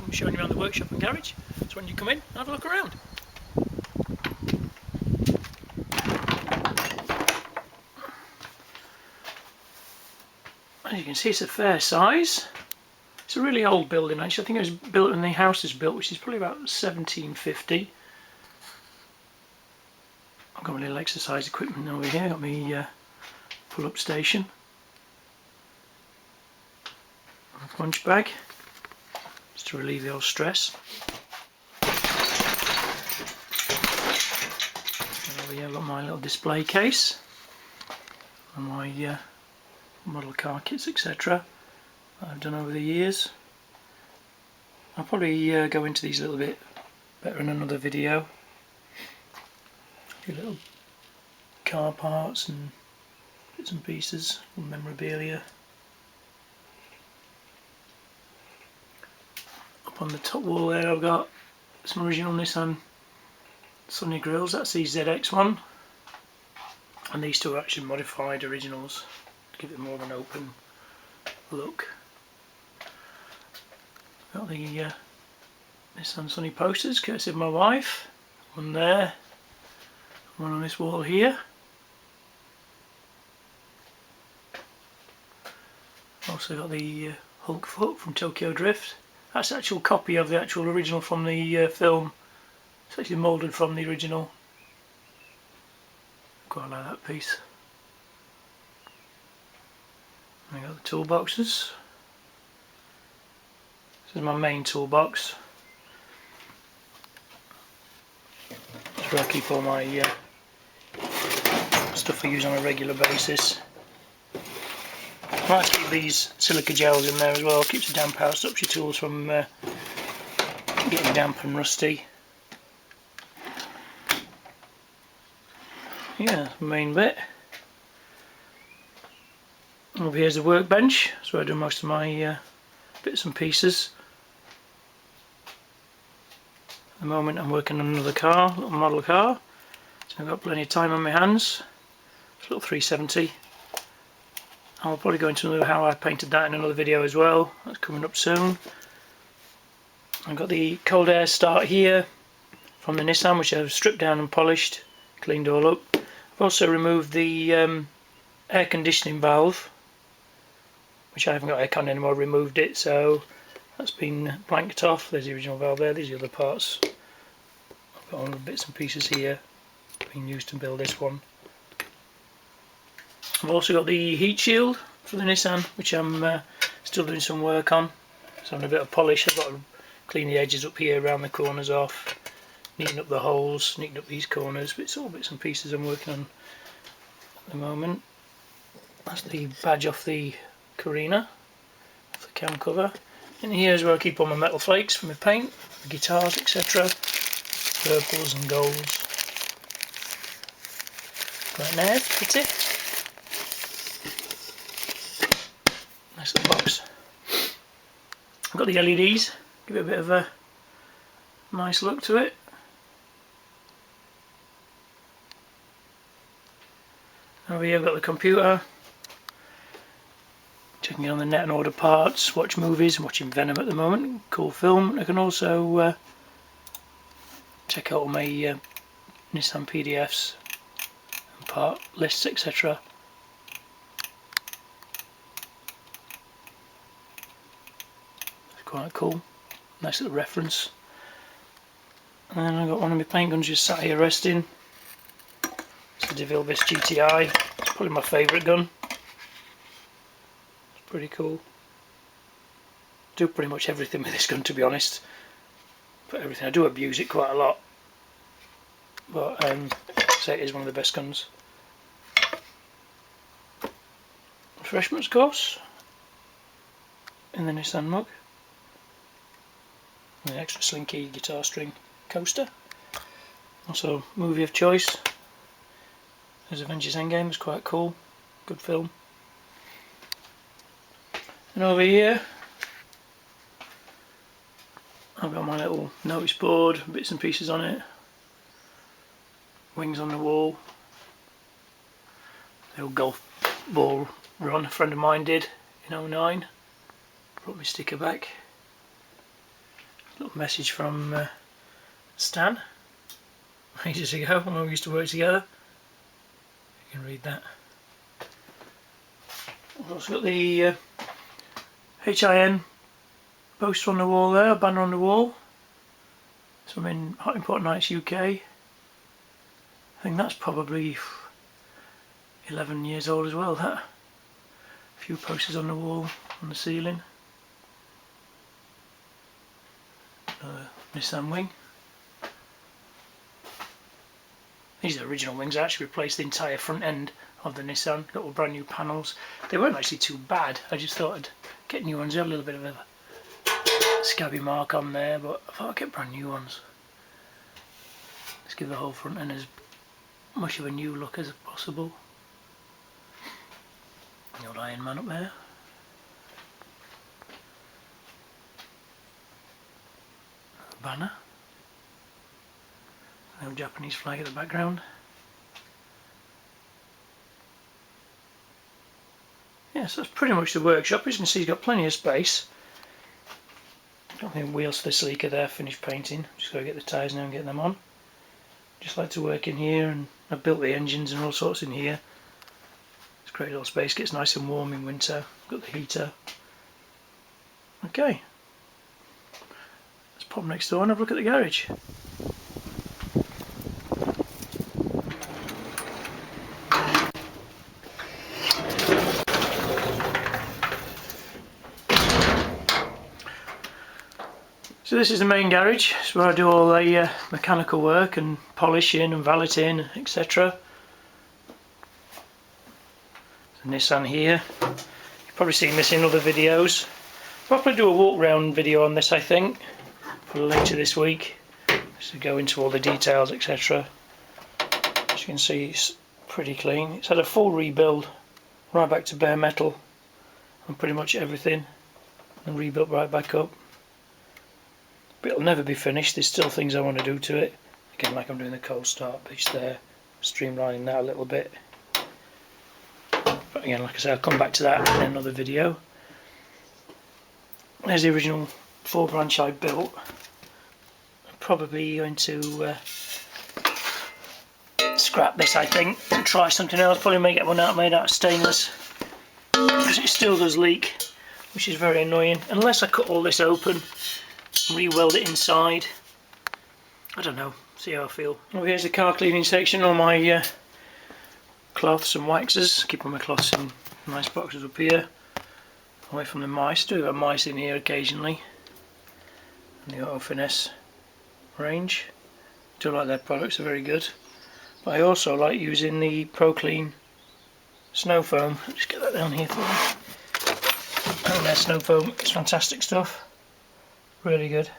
I'm showing you around the workshop and garage, so when you come in, have a look around. As you can see, it's a fair size. It's a really old building actually. I think it was built when the house was built, which is probably about 1750. I've got my little exercise equipment over here. Got my pull-up station, a punch bag, just to relieve the old stress. And over here I've got my little display case and my model car kits, etc. that I've done over the years. I'll probably go into these a little bit better in another video. A few little car parts and bits and pieces and memorabilia. Up on the top wall there I've got some original Nissan Sunny grills. That's the ZX one, and these two are actually modified originals to give it more of an open look. Got the Nissan Sunny posters courtesy of my wife. One there, one on this wall here. Also got the Hulk foot from Tokyo Drift. That's an actual copy of the actual original from the film. It's actually moulded from the original. Quite like that piece. I got the toolboxes. This is my main toolbox. That's where I keep all my stuff I use on a regular basis. I like to keep these silica gels in there as well. Keeps the damp out, stops your tools from getting damp and rusty. Yeah, the main bit. Over here's the workbench. That's where I do most of my bits and pieces. At the moment I'm working on another car, a little model car, so I've got plenty of time on my hands. It's a little 370. I'll probably go into another how I painted that in another video as well. That's coming up soon. I've got the cold air start here from the Nissan, which I've stripped down and polished, cleaned all up. I've also removed the air conditioning valve, which I haven't got aircon anymore, removed it, so that's been blanked off. There's the original valve there, these are the other parts. I've got all the bits and pieces here being used to build this one. I've also got the heat shield for the Nissan, which I'm still doing some work on. So having a bit of polish. I've got to clean the edges up here, around the corners off, neaten up the holes, neaten up these corners, but it's all bits and pieces I'm working on at the moment. That's the badge off the Carina, off the cam cover. In here is where I keep all my metal flakes for my paint, the guitars, etc. Purples and golds. Right now, pretty. Nice little box. I've got the LEDs, give it a bit of a nice look to it. Over here I've got the computer, checking on the net and order parts, watch movies. I'm watching Venom at the moment, cool film. I can also check out all my Nissan PDFs and part lists, etc. It's quite cool, nice little reference. And then I've got one of my paint guns just sat here resting. It's the DeVille GTI, it's probably my favourite gun. It's pretty cool. Do pretty much everything with this gun, to be honest. But everything, I do abuse it quite a lot. But I'd say it is one of the best guns. Refreshments course in the Nissan mug. And an extra slinky guitar string coaster. Also, movie of choice. There's Avengers Endgame, it's quite cool. Good film. And over here I've got my little notice board, bits and pieces on it. Wings on the wall. The old golf ball run a friend of mine did in '09. Brought my sticker back. Little message from Stan ages ago when we used to work together. You can read that. I've also got the HIN poster on the wall there, banner on the wall. So I'm in Hot Important Nights UK. I think that's probably 11 years old as well, that. A few posters on the wall, on the ceiling. Nissan wing. These are original wings. I actually replaced the entire front end of the Nissan. Got all brand new panels. They weren't actually too bad. I just thought I'd get new ones. They have a little bit of a scabby mark on there, but I thought I'd get brand new ones. Let's give the whole front end as much of a new look as possible. The old Iron Man up there. Banner. The old Japanese flag at the background. Yeah, so that's pretty much the workshop. As you can see, you've got plenty of space. Got the wheels for the sleeker there, finished painting. Just got to get the tyres now and get them on. Just like to work in here, and I've built the engines and all sorts in here. It's a great little space, gets nice and warm in winter. Got the heater. Okay. Let's pop next door and have a look at the garage. So this is the main garage. It's where I do all the mechanical work and polishing and valeting, etc. The Nissan here. You've probably seen this in other videos. I'll probably do a walk round video on this, I think, for later this week, just to go into all the details, etc. As you can see, it's pretty clean. It's had a full rebuild, right back to bare metal, and pretty much everything, and rebuilt right back up. But it'll never be finished. There's still things I want to do to it. Again, like I'm doing the cold start pitch there, streamlining that a little bit. But again, like I said, I'll come back to that in another video. There's the original 4-branch I built. I'm probably going to scrap this, I think, and try something else. Probably make it one made out of stainless, because it still does leak, which is very annoying. Unless I cut all this open, re-weld it inside. I don't know, see how I feel. Oh, here's the car cleaning section. All my cloths and waxes. Keep all my cloths in nice boxes up here, away from the mice. Do have mice in here occasionally. And the Auto Finesse range. Do like their products, they're very good. But I also like using the Pro Clean snow foam. Just get that down here for me. And their snow foam, it's fantastic stuff. Really good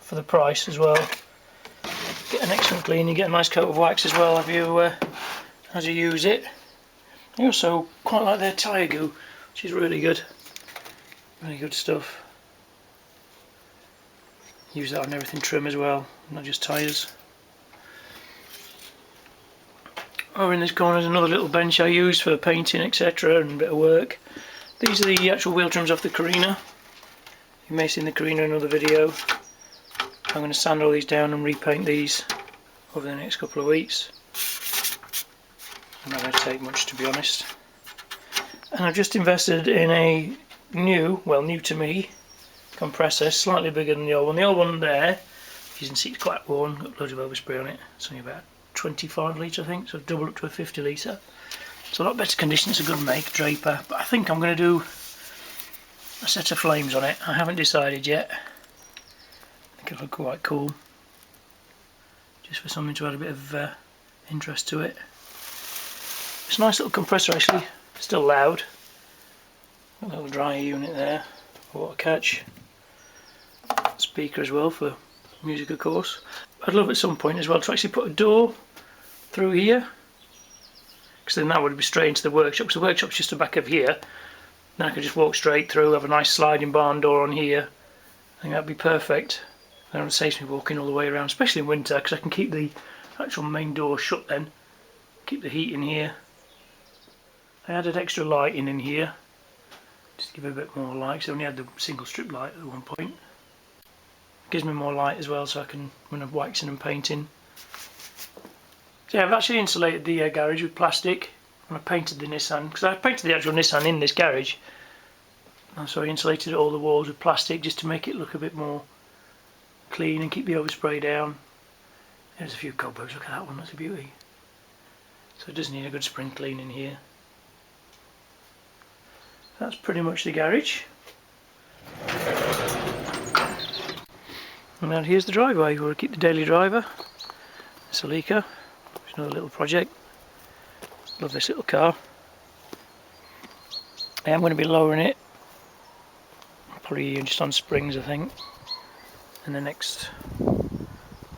for the price as well. Get an excellent clean. You get a nice coat of wax as well as you use it. I also quite like their tyre goo, which is really good. Really good stuff. Use that on everything trim as well, not just tyres. Over in this corner is another little bench I use for painting, etc., and a bit of work. These are the actual wheel trims off the Carina. You may have seen the Carina in another video. I'm going to sand all these down and repaint these over the next couple of weeks. Not going to take much, to be honest. And I've just invested in a new, well, new to me, compressor, slightly bigger than the old one. The old one there, you can see it's quite worn, got loads of overspray on it. It's only about 25 litre, I think, so I've doubled up to a 50 litre. It's a lot better condition, it's a good make, Draper, but I think I'm going to do a set of flames on it. I haven't decided yet. I think it'll look quite cool, just for something to add a bit of interest to it. It's a nice little compressor actually, still loud. Got a little dryer unit there, water catch, speaker as well for music of course. I'd love at some point as well to actually put a door through here, because then that would be straight into the workshop, because the workshop's just the back of here. Then I could just walk straight through, have a nice sliding barn door on here. I think that'd be perfect. And it saves me walking all the way around, especially in winter, because I can keep the actual main door shut then. Keep the heat in here. I added extra lighting in here, just to give it a bit more light, because I only had the single strip light at one point. gives me more light as well, so I can, when I'm waxing and painting. So yeah, I've actually insulated the garage with plastic when I painted the Nissan, because I painted the actual Nissan in this garage, and so I insulated all the walls with plastic just to make it look a bit more clean and keep the overspray down. There's a few cobwebs, look at that one, that's a beauty. So it does need a good spring clean in here. That's pretty much the garage. And then here's the driveway where I keep the daily driver, Celica. It's another little project. Love this little car. I am going to be lowering it, probably just on springs I think, in the next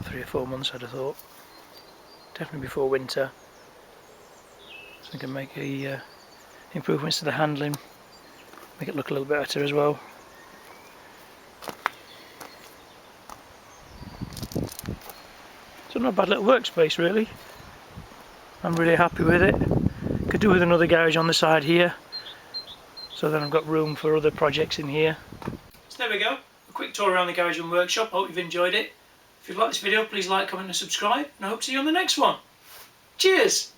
3 or 4 months I'd have thought. Definitely before winter. So I can make improvements to the handling, make it look a little bit better as well. So not a bad little workspace really. I'm really happy with it. Could do with another garage on the side here, so then I've got room for other projects in here. So there we go, a quick tour around the garage and workshop. Hope you've enjoyed it. If you've liked this video, please like, comment and subscribe, and I hope to see you on the next one. Cheers!